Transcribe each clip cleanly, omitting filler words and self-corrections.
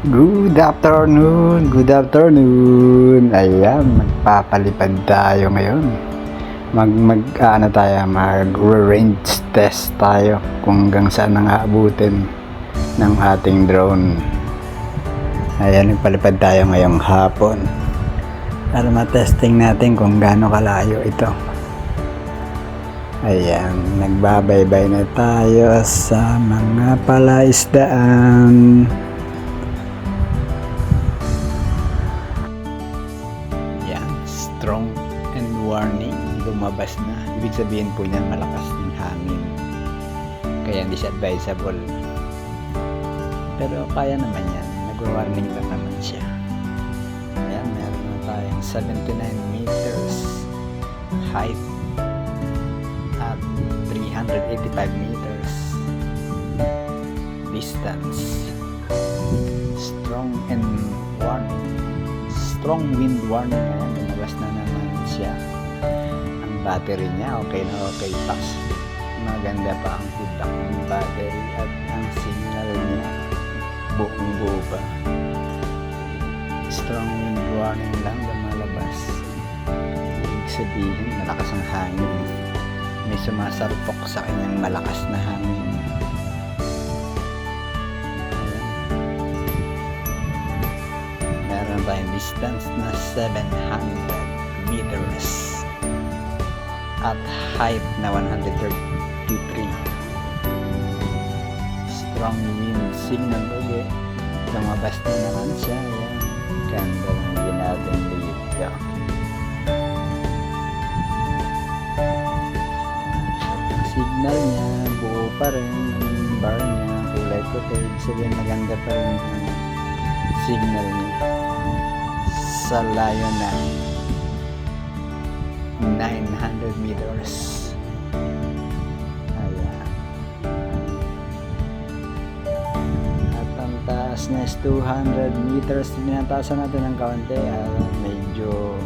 Good afternoon, good afternoon. Ayan, magpapalipad tayo ngayon. Mag-range test tayo kung hanggang saan ang aabutin ng ating drone. Ayan, nagpalipad tayo ngayong hapon para matesting natin kung gaano kalayo ito. Ayan, nagbabaybay na tayo sa mga palaisdaan. Strong and warning, lumabas na. Ibig sabihin po niyan malakas ng hangin, kaya hindi siya advisable, pero kaya naman yan, nag-warning lang naman siya. Ayan, meron na tayong 79 meters height at 385 meters distance. Strong and warning, strong wind warning. Ayan, lumabas na naman siya. Ang battery niya okay na okay pa, maganda pa ang feedback ng battery, at ang signal niya buong buo pa. Strong wind warning lang lumalabas. Ibig sabihin malakas ang hangin, may sumasarpok sa kanyang malakas na hangin. Meron tayong distance na 700 meters at height na 133. Strong wind signal ulit, lumabas na naman siya. Ayan, ganda ng ginatong dito. Ang signal niya buo pa rin, yung bar niya kulay puti, ibig sabihin maganda pa rin ang signal niya sa layo na 900 meters. Ayan. At ang taas na is 200 meters. Binatasan natin ng kaunti. Medyo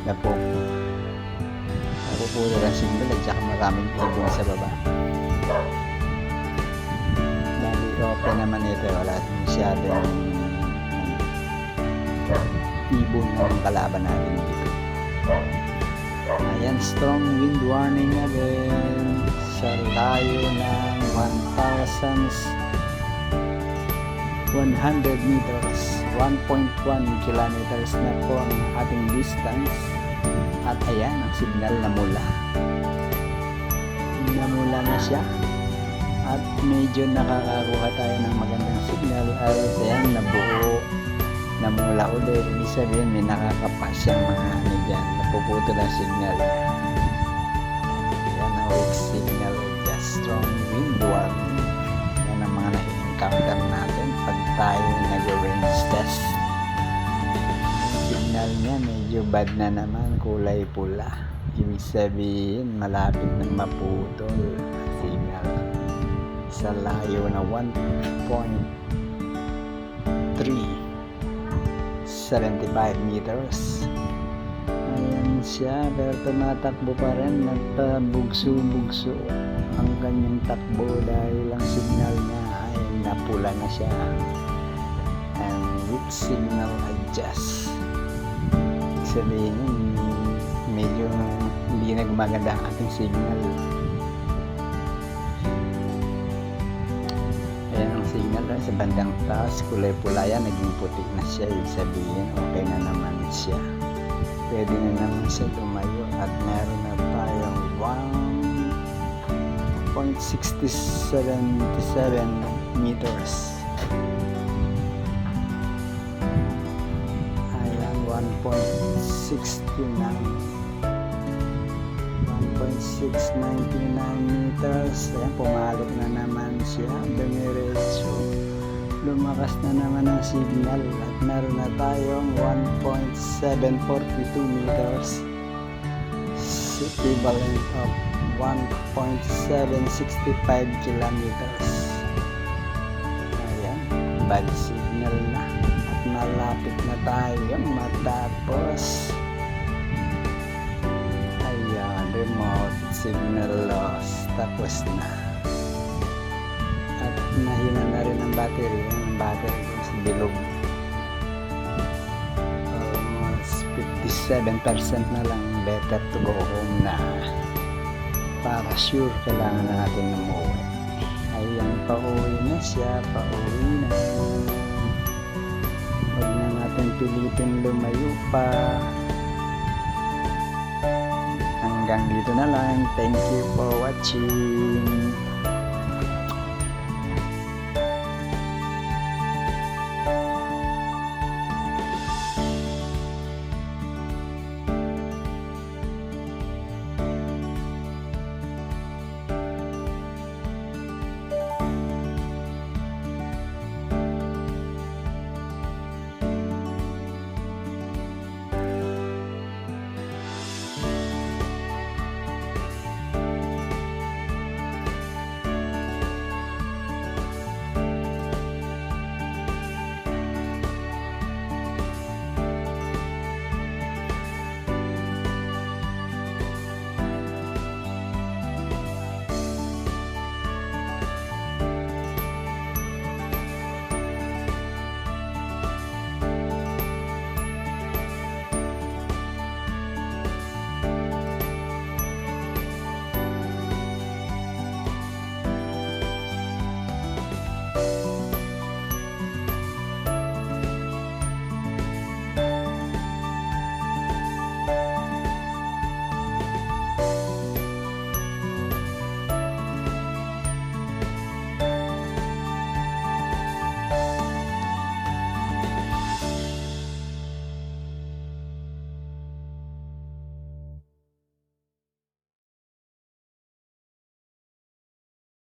napupulo ang signal at saka maraming ibon sa baba. Dahil okay naman ito, wala masyadong ibon ng kalaban natin dito. Ayan, strong wind warning again sa layo ng 1,100 meters, 1.1 kilometers na po ang ating distance. At ayan, ang signal namula na siya, at medyo nakakakuha tayo ng magandang signal. At ayan, namula ulit. Ibig sabihin may nakakapas siyang mga dyan, napuputo ng signal. Yan ang weak signal, just strong wind warning. Yan ang mga na-encounter natin pag tayo nag-range test. Signal niya medyo bad na naman, kulay pula, ibig sabihin malapit ng maputol ang signal sa layo na 1.375 meters. Ayan siya, pero tumatakbo pa rin at bugso-bugso ang kanyang takbo dahil ang signal niya ay napula na siya. And weak signal adjust, sabihin medyo hindi nagmaganda ang ating signal. Ayan ang signal sa bandang taas, kulay pula yan, naging puti na siya, ibig sabihin okay na naman siya, pwede na naman siya tumayo. At meron na tayong 1.677 meters. Ayan, 1.699 meters. Ayan, pumalok na naman siya, dumiretso, lumakas na naman ang signal. At meron na tayong 1.742 meters, equivalent of 1.765 kilometers. Ayan, bad signal na, at malapit na tayong matapos. Ayan, remote signal loss, tapos na. At nahina na rin ang battery. Ang battery sa bilog. 97% na lang, better to go home na. Para sure kailangan na natin umuwi. Ayan, pauwi na siya, pauwi na. Huwag na natin pilitin lumayo pa. Hanggang dito na lang. Thank you for watching.